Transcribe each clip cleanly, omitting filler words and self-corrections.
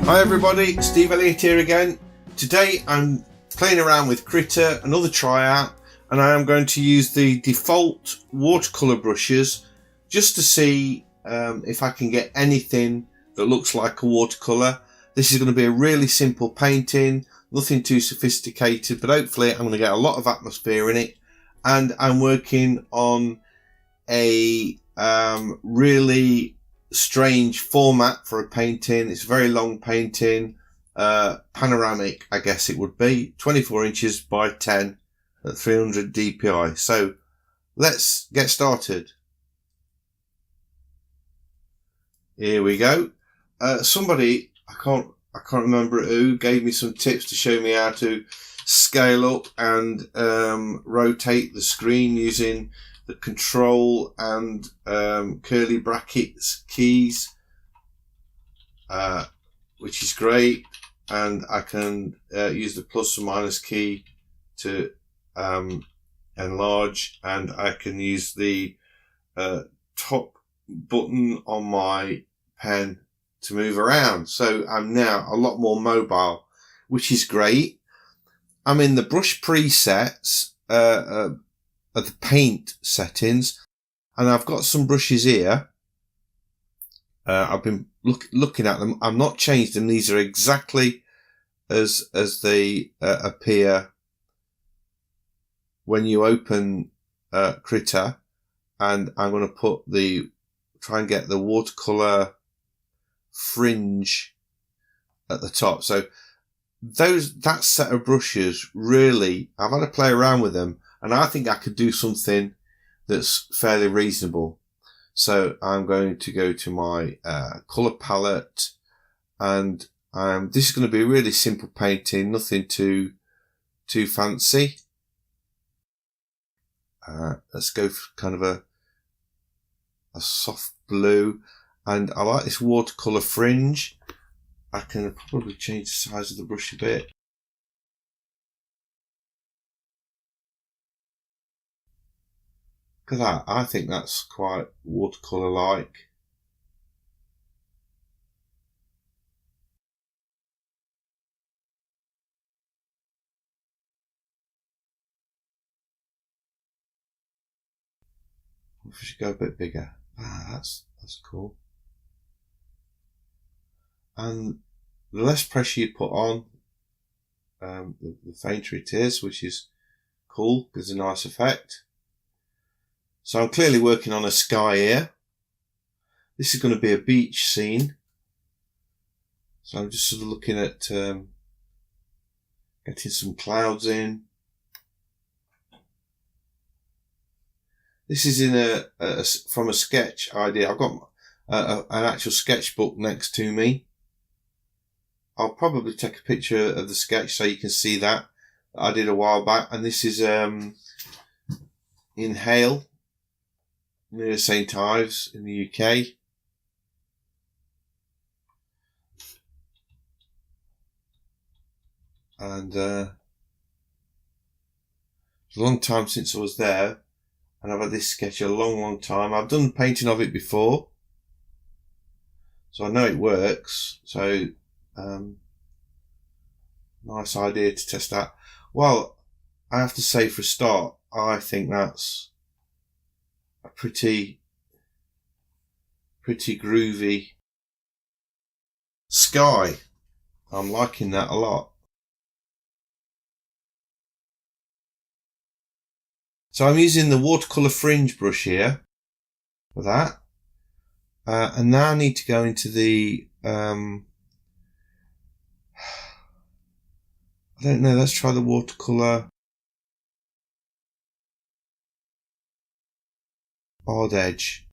Hi everybody, Steve Elliott here again. Today I'm playing around with Krita, another tryout, and I am going to use the default watercolour brushes just to see if I can get anything that looks like a watercolour. This is going to be a really simple painting, nothing too sophisticated, but hopefully I'm going to get a lot of atmosphere in it. And I'm working on a really strange format for a painting. It's a very long painting, panoramic I guess it would be, 24 inches by 10 at 300 dpi. So let's get started. Here we go. Somebody, I can't remember who, gave me some tips to show me how to scale up and rotate the screen using the control and curly brackets keys, which is great. And I can use the plus or minus key to enlarge, and I can use the top button on my pen to move around. So I'm now a lot more mobile, which is great. I'm in the brush presets of the paint settings, and I've got some brushes here. I've been looking at them. I've not changed them. These are exactly as they appear when you open Krita, and I'm going to try and get the watercolor fringe at the top. So that set of brushes, really, I've had to play around with them, and I think I could do something that's fairly reasonable. So I'm going to go to my colour palette, and this is going to be a really simple painting, nothing too fancy. Let's go for kind of a soft blue, and I like this watercolour fringe. I can probably change the size of the brush a bit. Look at that, I think that's quite watercolour-like. If we should go a bit bigger. That's cool. And the less pressure you put on, the fainter it is, which is cool, gives a nice effect. So I'm clearly working on a sky here. This is going to be a beach scene. So I'm just sort of looking at getting some clouds in. This is in from a sketch idea. I've got an actual sketchbook next to me. I'll probably take a picture of the sketch so you can see that I did a while back. And this is in Hale, near St Ives in the UK. And it's a long time since I was there, and I've had this sketch a long time. I've done painting of it before, so I know it works. So nice idea to test that. Well, I have to say, for a start, I think that's a pretty groovy sky. I'm liking that a lot. So I'm using the watercolour fringe brush here for that. And now I need to go into the, I don't know, let's try the watercolour odd edge.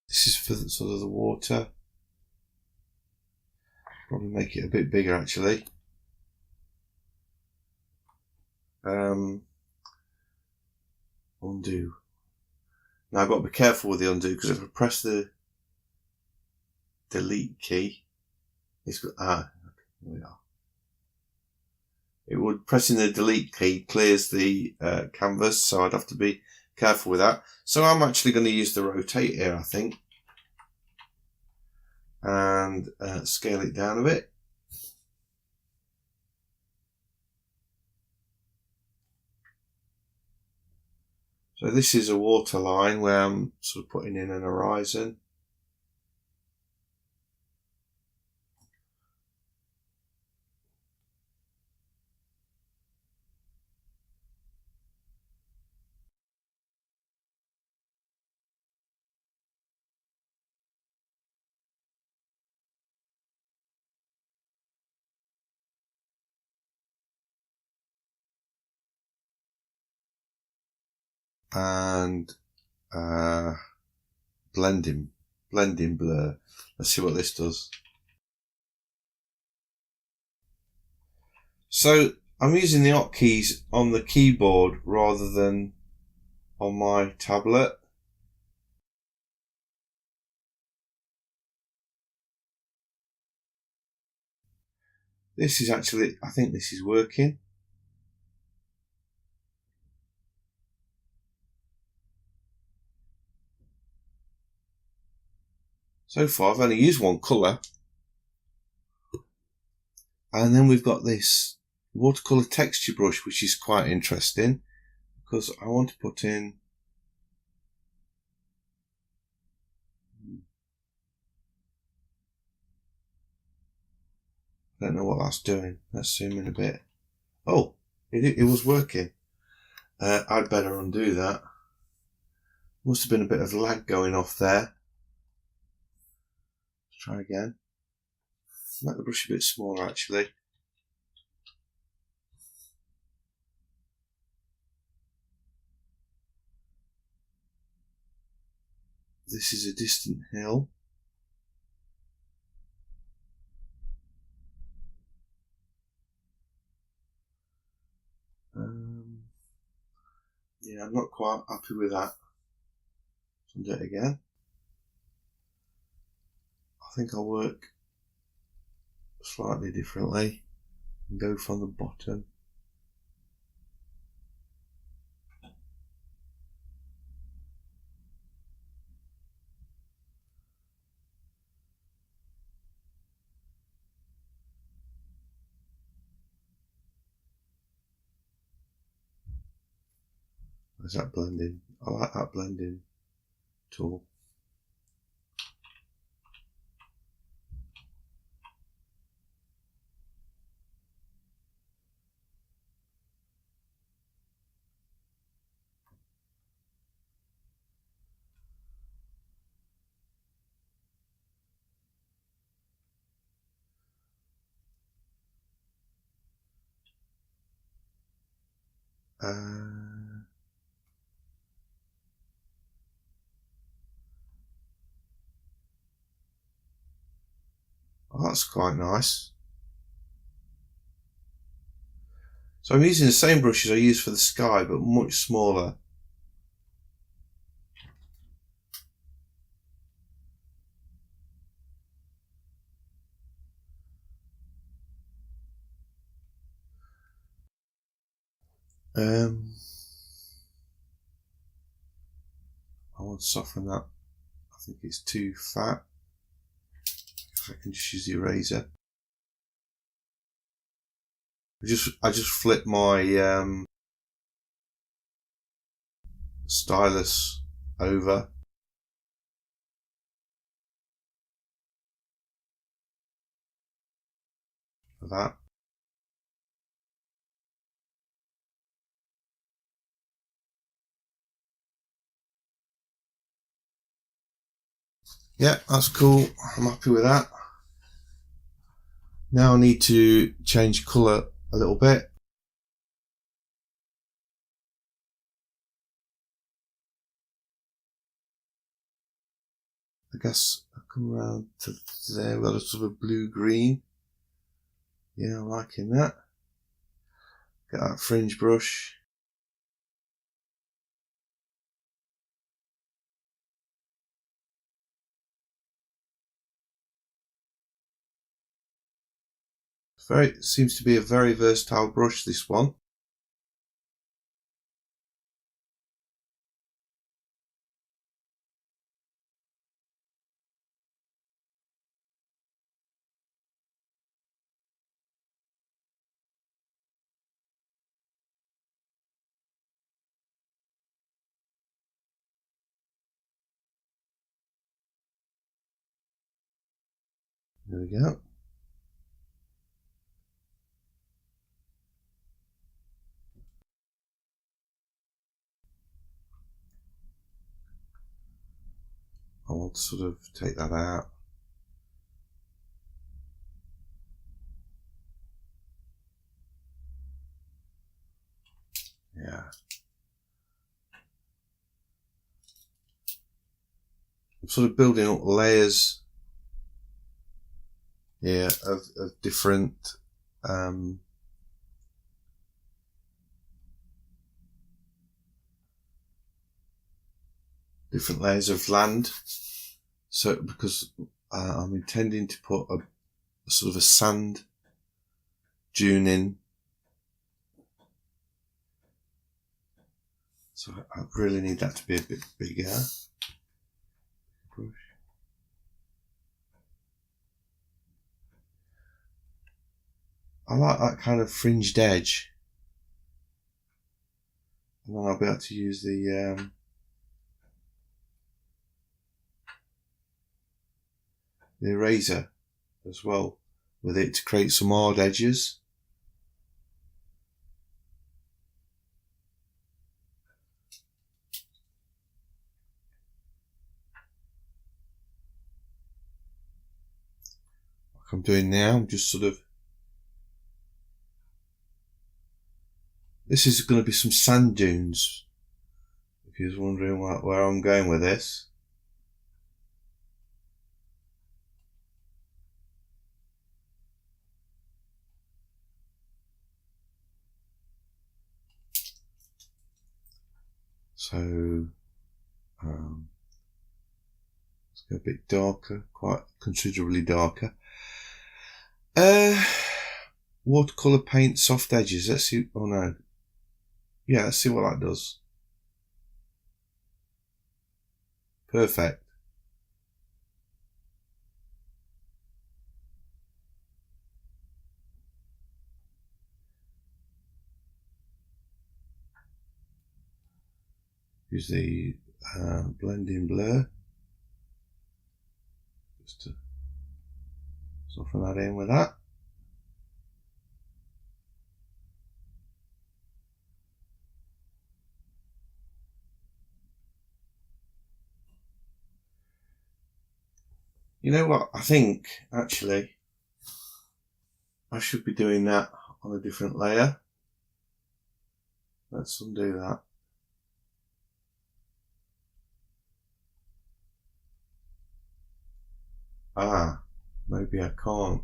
This is for sort of the water. Probably make it a bit bigger actually. Undo. Now I've got to be careful with the undo, because if I press the delete key, it's here we are. It would, pressing the delete key clears the canvas, so I'd have to be careful with that. So I'm actually going to use the rotate here, I think, and scale it down a bit. So this is a water line where I'm sort of putting in an horizon. And blending blur. Let's see what this does. So I'm using the hotkeys on the keyboard rather than on my tablet. This is actually, I think this is working. So far I've only used one colour. And then we've got this watercolour texture brush, which is quite interesting because I want to put in I don't know what that's doing. Let's zoom in a bit. Oh, it was working. I'd better undo that. Must have been a bit of lag going off there. Let's try again. Make the brush a bit smaller actually. This is a distant hill. Yeah, I'm not quite happy with that. So I'll do it again. I think I'll work slightly differently and go from the bottom. Is that blending? I like that blending tool. Oh, that's quite nice. So I'm using the same brushes I used for the sky, but much smaller. I want to soften that. I think it's too fat. I can just use the eraser. I just flip my stylus over. For that. Yeah, that's cool. I'm happy with that. Now I need to change colour a little bit. I guess I'll come around to there. We've got a sort of blue-green. Yeah, I'm liking that. Get that fringe brush. Seems to be a very versatile brush, this one. There we go. I want to sort of take that out. Yeah. I'm sort of building up layers here of different different layers of land. So because I'm intending to put a sort of a sand dune in. So I really need that to be a bit bigger. Brush. I like that kind of fringed edge. And then I'll be able to use the eraser as well with it to create some hard edges. Like I'm doing now, I'm just sort of, this is going to be some sand dunes, if you was wondering where I'm going with this. So let's go a bit darker, quite considerably darker. Watercolour paint soft edges. Let's see. Oh no. Yeah, let's see what that does. Perfect. Use the blending blur just to soften that in with that. You know what? I think actually I should be doing that on a different layer. Let's undo that. Ah, maybe I can't.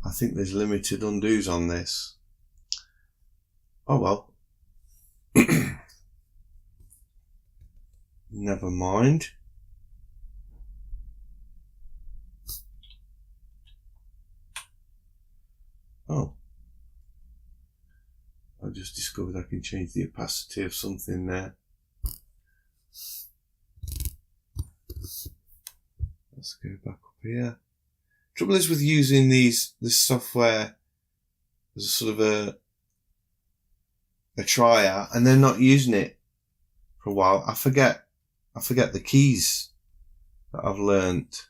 I think there's limited undos on this. Oh well. Never mind. Oh. I just discovered I can change the opacity of something there. Let's go back up here. Trouble is with using this software as a sort of a tryout and then not using it for a while. I forget the keys that I've learnt.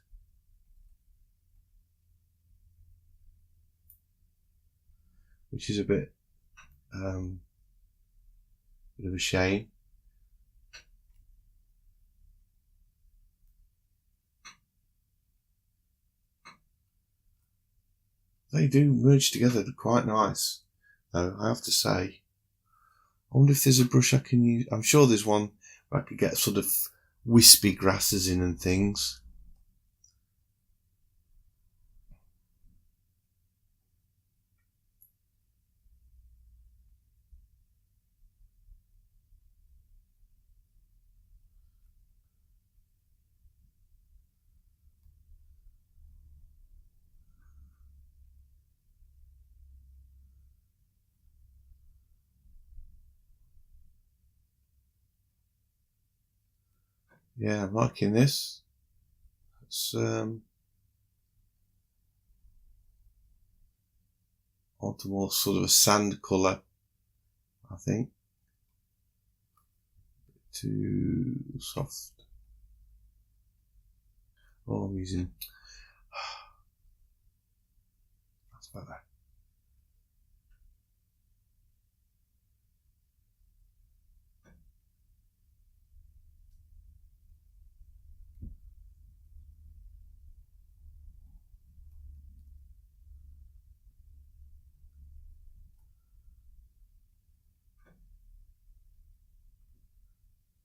Which is a bit of a shame. They do merge together quite nice, though, I have to say. I wonder if there's a brush I can use. I'm sure there's one where I could get sort of wispy grasses in and things. Yeah, I'm liking this. It's onto more sort of a sand colour, I think. Too soft. Oh, I'm using like that.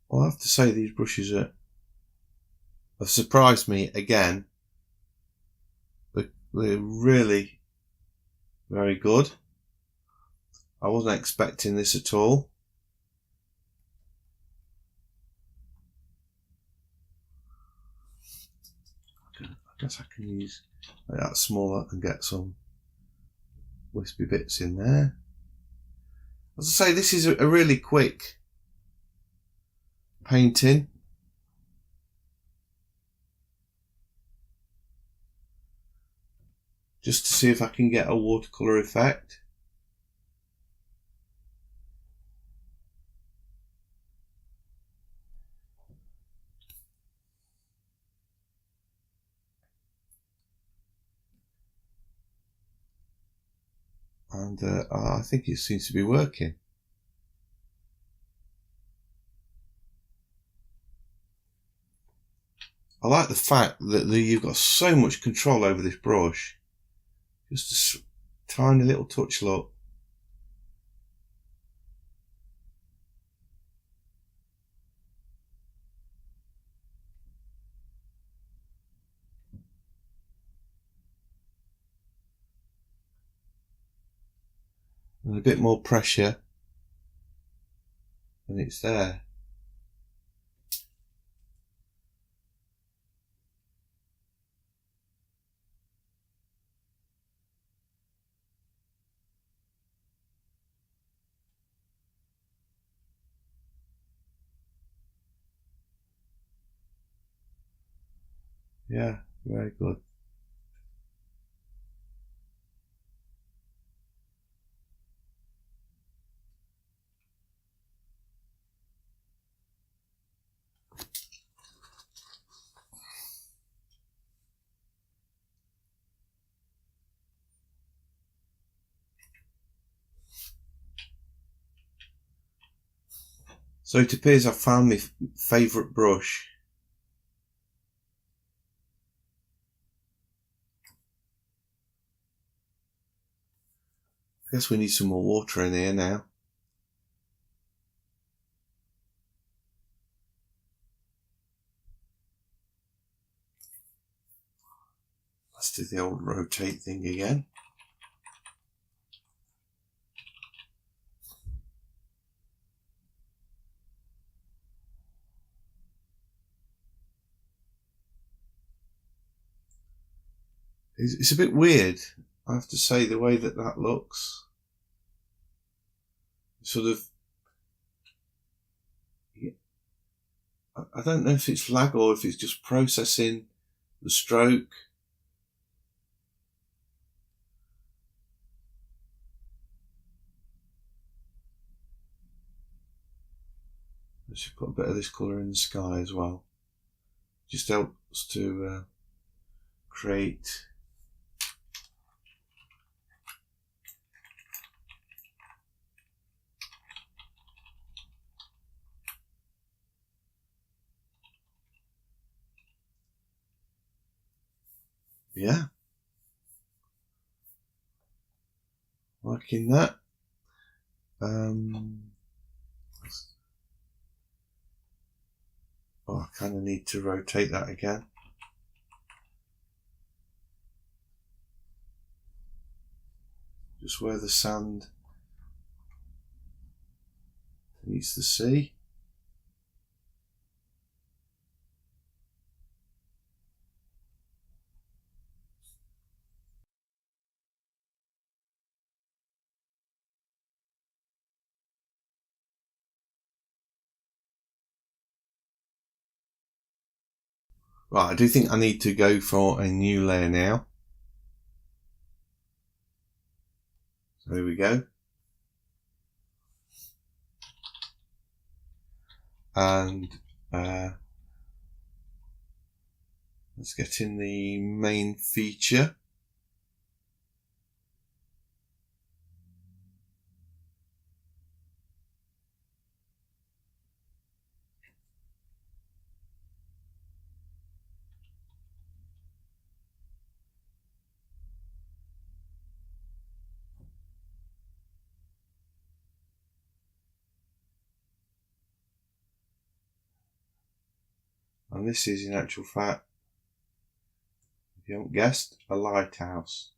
Well, I have to say these brushes have surprised me again. They're really very good. I wasn't expecting this at all. I guess I can use like that smaller and get some wispy bits in there. As I say, this is a really quick painting. Just to see if I can get a watercolour effect. And I think it seems to be working. I like the fact that you've got so much control over this brush. Just a tiny little touch, look. And a bit more pressure, and it's there. Yeah, very good. So it appears I've found my favourite brush. I guess we need some more water in here now. Let's do the old rotate thing again. It's a bit weird, I have to say, the way that looks. Sort of, I don't know if it's lag or if it's just processing the stroke. I should put a bit of this colour in the sky as well. Just helps to create yeah, liking that. Oh, I kind of need to rotate that again. Just where the sand meets the sea. Right, I do think I need to go for a new layer now. So here we go. And let's get in the main feature. And this is, in actual fact, if you haven't guessed, a lighthouse.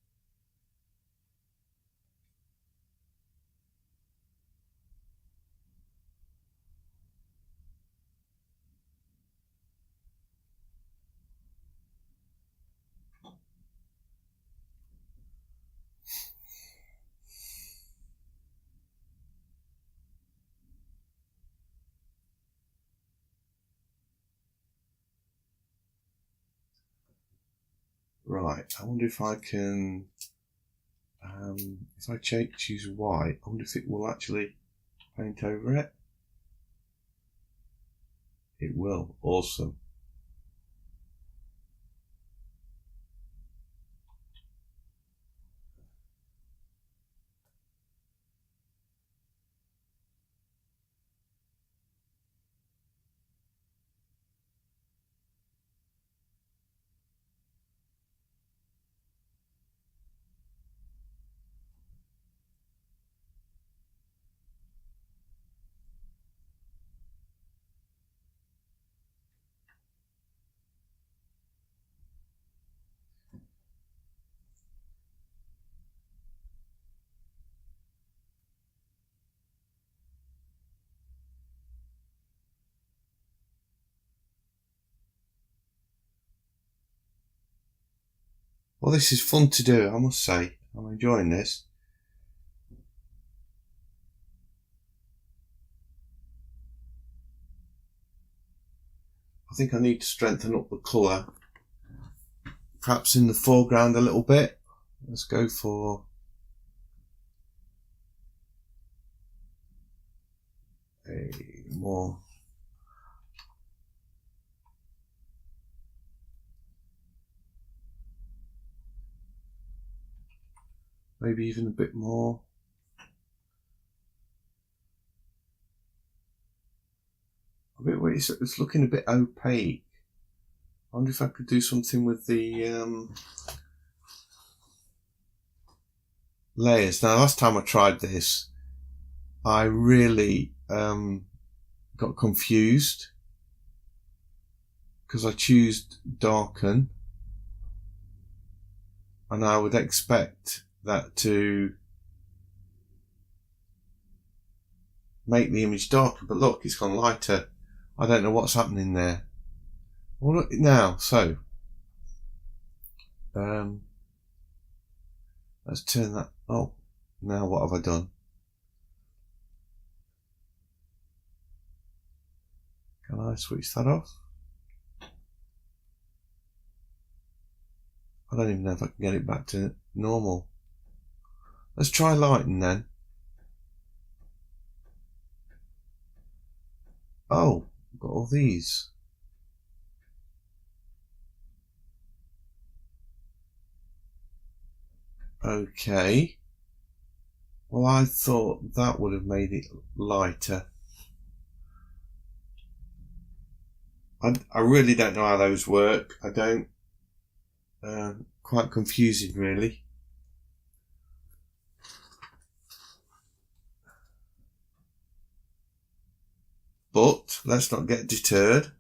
Right, I wonder if I can, if I choose white, I wonder if it will actually paint over it. It will, awesome. Well, this is fun to do, I must say. I'm enjoying this. I think I need to strengthen up the colour, perhaps in the foreground a little bit. Let's go for a more maybe even a bit more. It's looking a bit opaque. I wonder if I could do something with the layers. Now, last time I tried this, I really got confused because I chose darken, and I would expect that to make the image darker, but look, it's gone lighter. I don't know what's happening there. Well, look now, so let's turn that. Oh, now what have I done? Can I switch that off? I don't even know if I can get it back to normal. Let's try lighten then. Oh, I've got all these. Okay. Well, I thought that would have made it lighter. I really don't know how those work. I don't. Quite confusing, really. But let's not get deterred.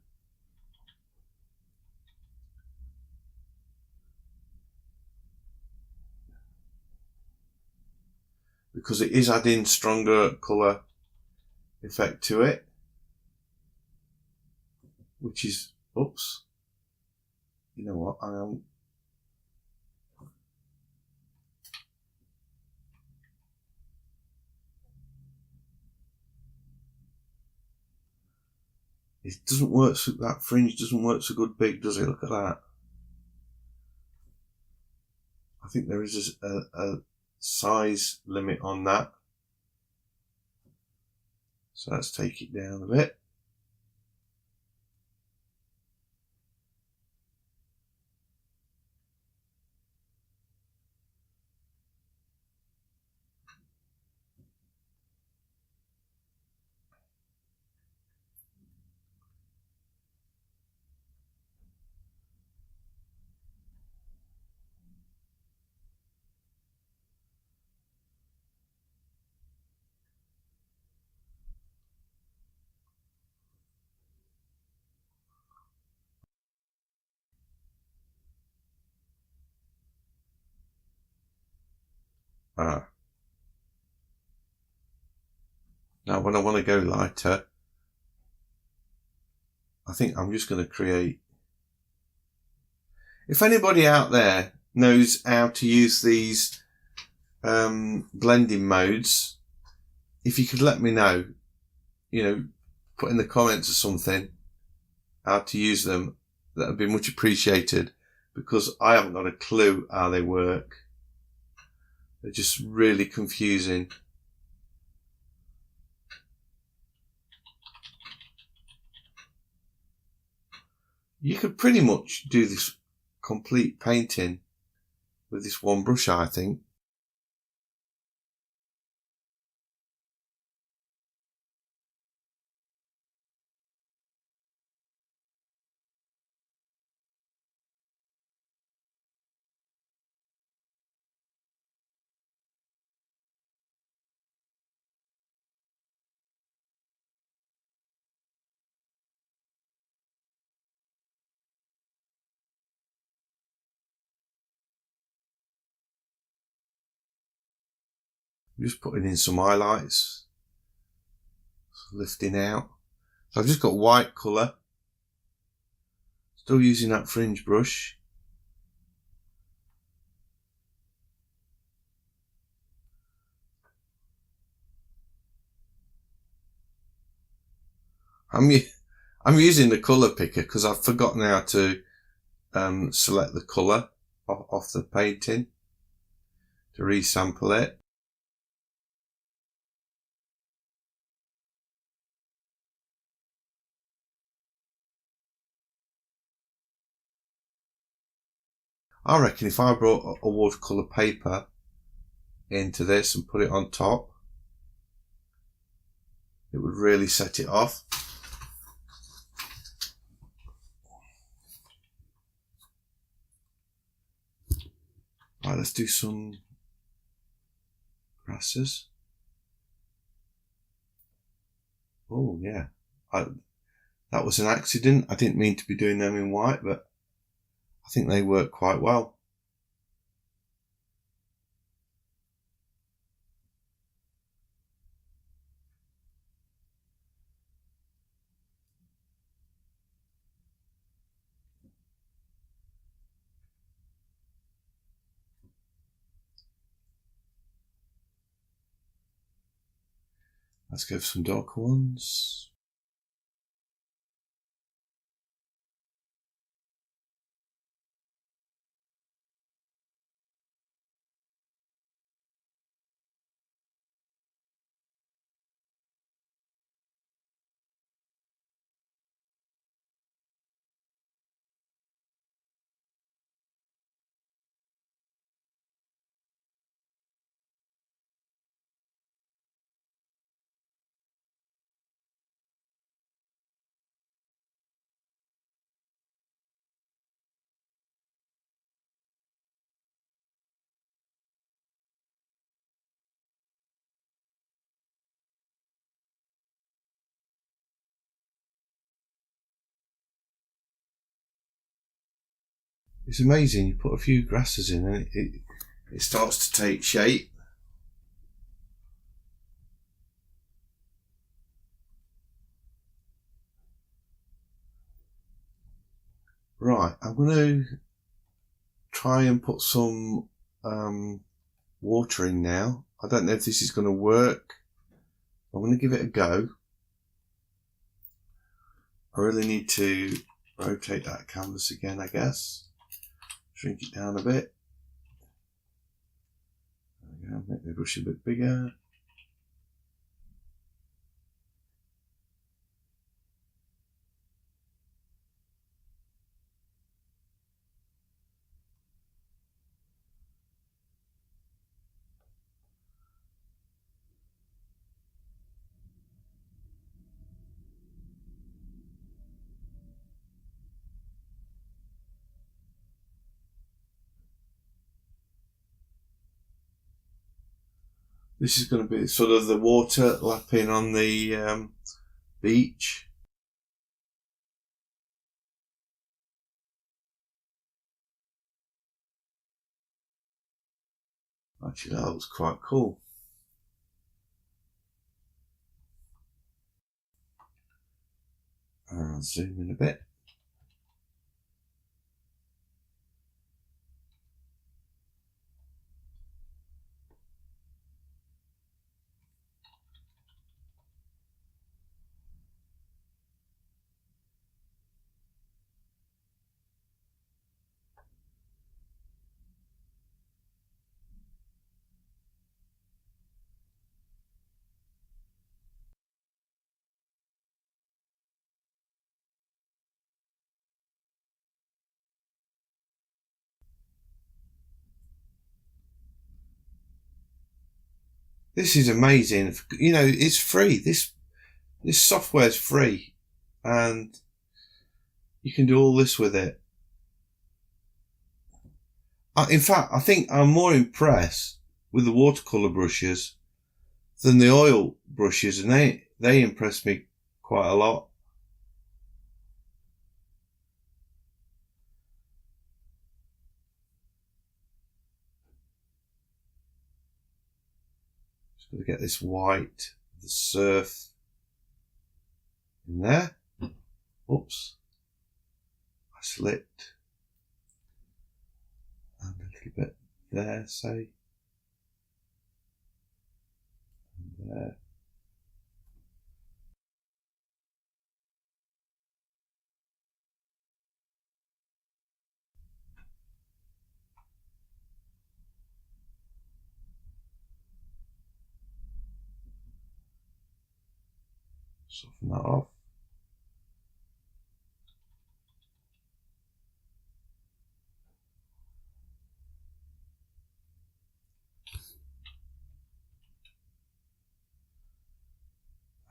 Because it is adding stronger colour effect to it. Which is, oops. You know what, it doesn't work, so that fringe doesn't work so good big, does it? Look at that. I think there is a size limit on that. So let's take it down a bit. Now when I want to go lighter, I think I'm just going to create... If anybody out there knows how to use these blending modes, if you could let me know, you know, put in the comments or something how to use them, that would be much appreciated, because I haven't got a clue how they work. They're just really confusing. You could pretty much do this complete painting with this one brush, I think. I'm just putting in some highlights, lifting out. So I've just got white colour, still using that fringe brush. I'm using the colour picker because I've forgotten how to select the colour off the painting to resample it. I reckon if I brought a watercolour paper into this and put it on top, it would really set it off. Right, let's do some grasses. Oh yeah, that was an accident. I didn't mean to be doing them in white, but I think they work quite well. Let's go for some darker ones. It's amazing, you put a few grasses in and it starts to take shape. Right, I'm going to try and put some water in now. I don't know if this is going to work. I'm going to give it a go. I really need to rotate that canvas again, I guess. Shrink it down a bit. There we go, make the brush a bit bigger. This is going to be sort of the water lapping on the beach. Actually, that looks quite cool. I'll zoom in a bit. This is amazing. You know, it's free. This software is free, and you can do all this with it. In fact, I think I'm more impressed with the watercolour brushes than the oil brushes, and they impressed me quite a lot. Just got to get this white, the surf in there. Oops, I slipped. And a little bit there, say. And there. Soften that off.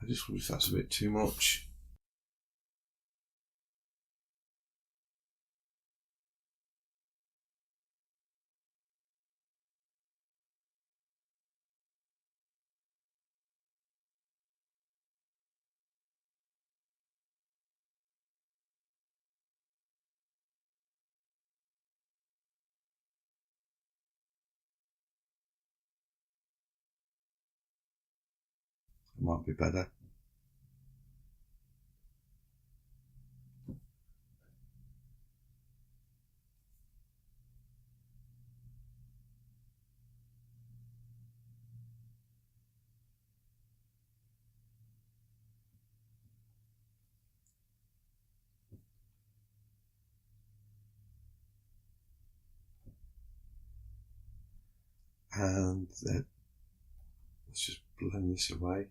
I just wonder if that's a bit too much. It might be better. And let's just blend this away.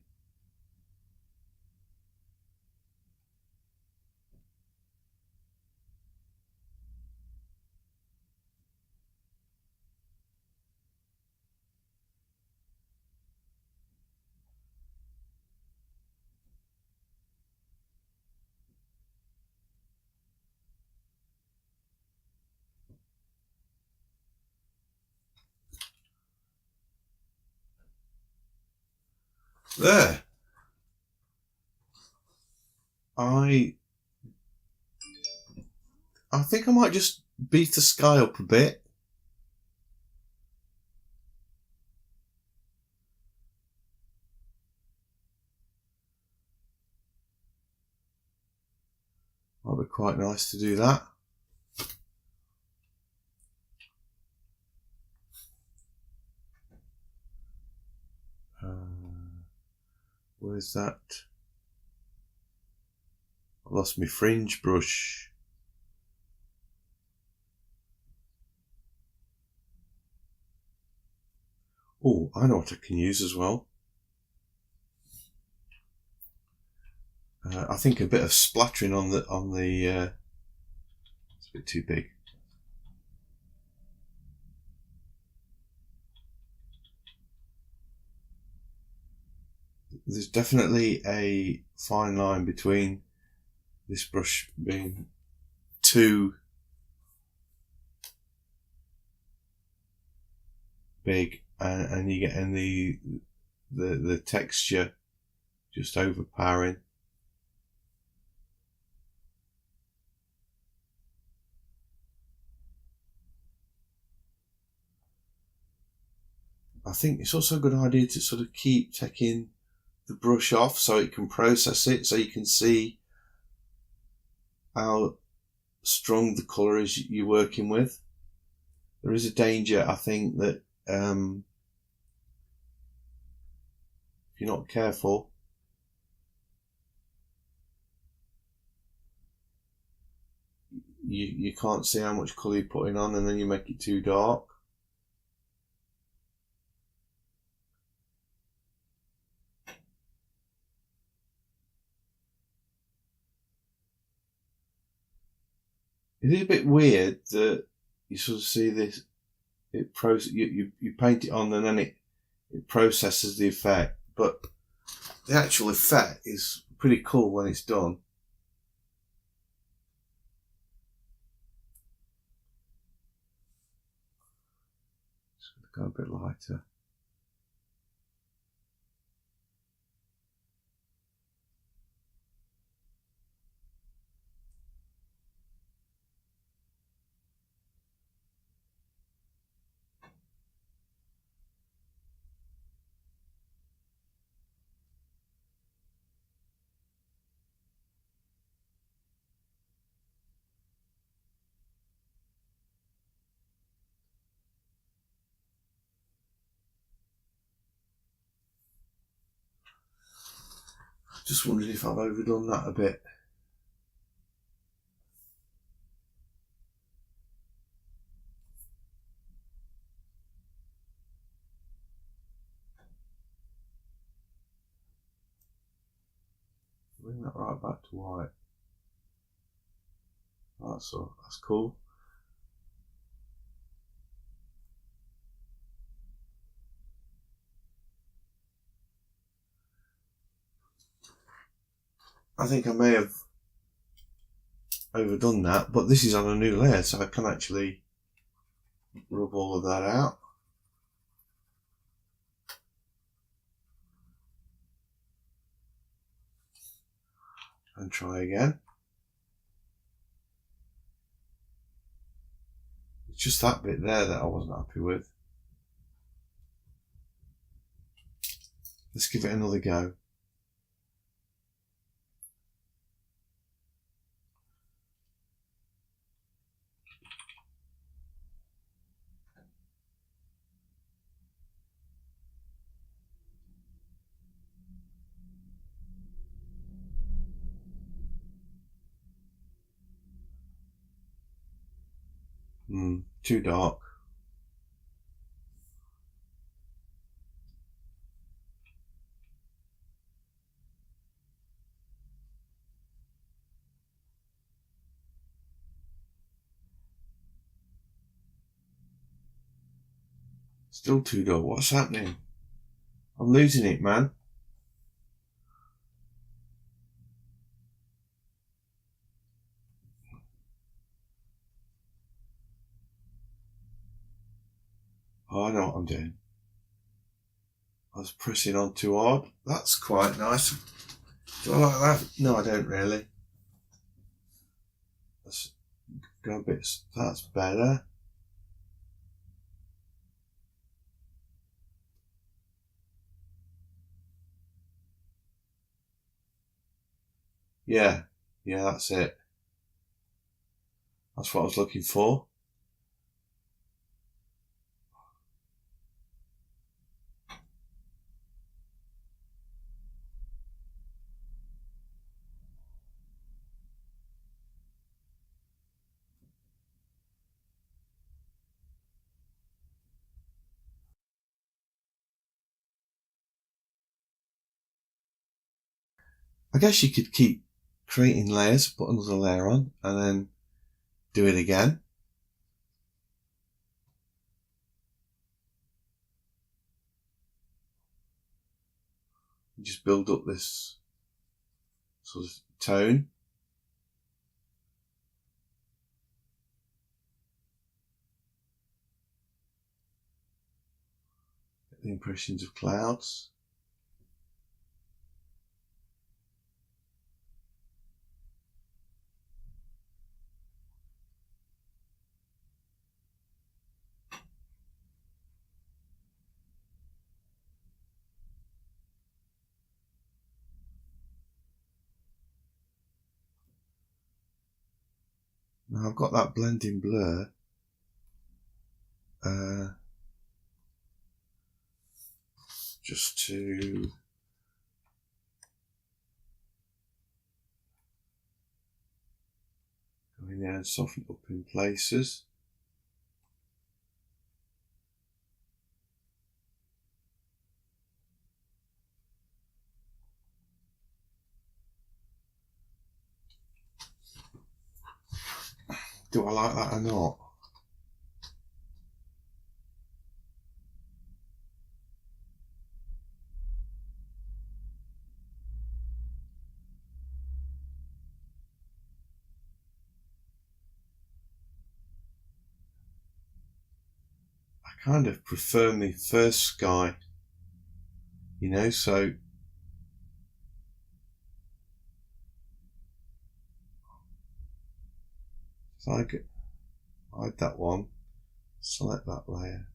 There. I think I might just beef the sky up a bit. Might be quite nice to do that. Where's that? I lost my fringe brush. Oh, I know what I can use as well. I think a bit of splattering on the it's a bit too big. There's definitely a fine line between this brush being too big and you getting the texture just overpowering. I think it's also a good idea to sort of keep taking the brush off so it can process it, so you can see how strong the colour is you're working with. There is a danger, I think, that if you're not careful, you can't see how much colour you're putting on, and then you make it too dark. It is a bit weird that you sort of see this. You paint it on, and then it processes the effect, but the actual effect is pretty cool when it's done. Just going to go a bit lighter. Just wondering if I've overdone that a bit. Bring that right back to white. That's cool. I think I may have overdone that, but this is on a new layer, so I can actually rub all of that out. And try again. It's just that bit there that I wasn't happy with. Let's give it another go. Too dark. Still too dark. What's happening? I'm losing it, man. Oh, I know what I'm doing. I was pressing on too hard. That's quite nice. Do I like that? No, I don't really. Let's go a bit. That's better. Yeah, that's it. That's what I was looking for. I guess you could keep creating layers, put another layer on, and then do it again. Just build up this sort of tone. Get the impressions of clouds. Now I've got that blending blur. Just to go in there and soften up in places. Do I like that or not? I kind of prefer my first sky, you know, so if I could hide that one, select that layer,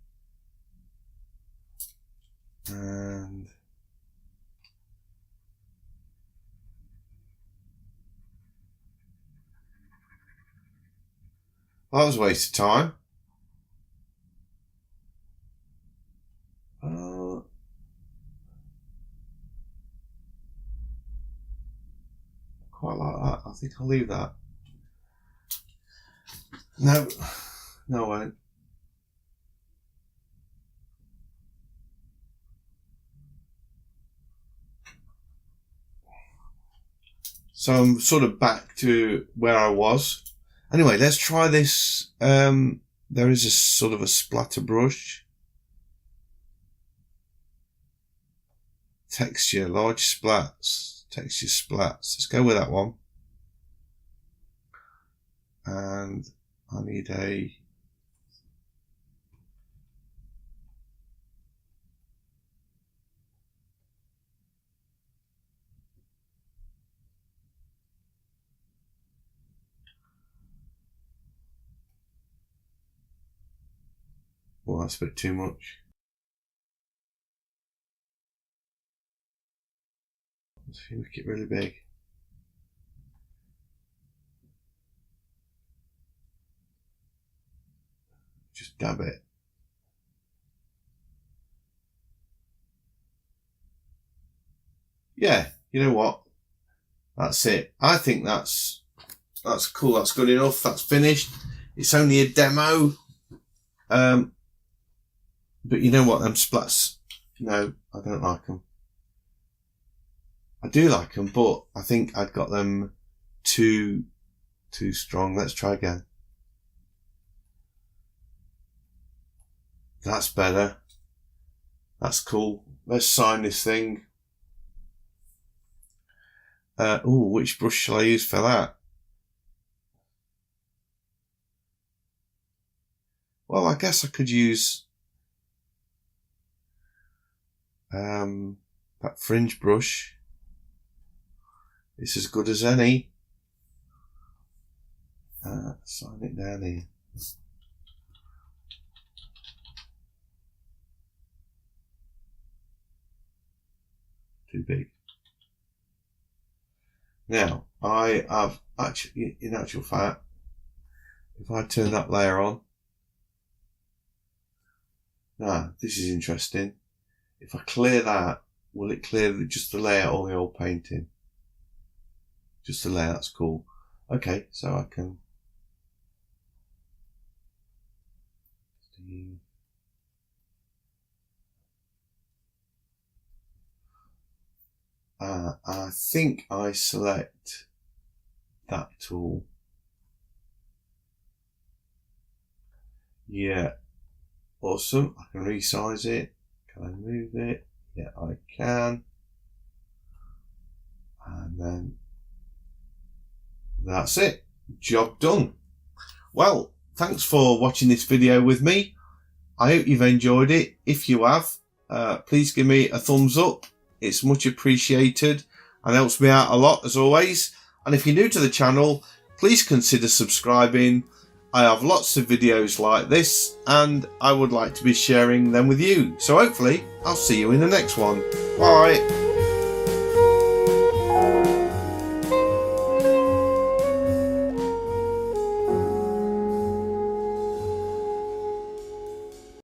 and that was a waste of time. Quite like that. I think I'll leave that. No, I won't. So I'm sort of back to where I was. Anyway, let's try this. There is a sort of a splatter brush. Texture, large splats. Texture splats. Let's go with that one. And I need a well, that's a bit too much. Let's make it really big. Just dab it. Yeah, you know what? That's it. I think that's cool. That's good enough. That's finished. It's only a demo. But you know what? Them splats, no, I don't like them. I do like them, but I think I'd got them too strong. Let's try again. That's better. That's cool. Let's sign this thing. Oh, which brush shall I use for that? Well, I guess I could use that fringe brush. It's as good as any. Sign it down here. Too big. Now, I have actually, in actual fact, if I turn that layer on, now this is interesting. If I clear that, will it clear just the layer or the old painting? Just the layer, that's cool. Okay, so I can I think I select that tool. Yeah, awesome. I can resize it. Can I move it? Yeah, I can. And then that's it. Job done. Well, thanks for watching this video with me. I hope you've enjoyed it. If you have, please give me a thumbs up. It's much appreciated and helps me out a lot, as always. And if you're new to the channel, please consider subscribing. I have lots of videos like this and I would like to be sharing them with you. So hopefully I'll see you in the next one. Bye.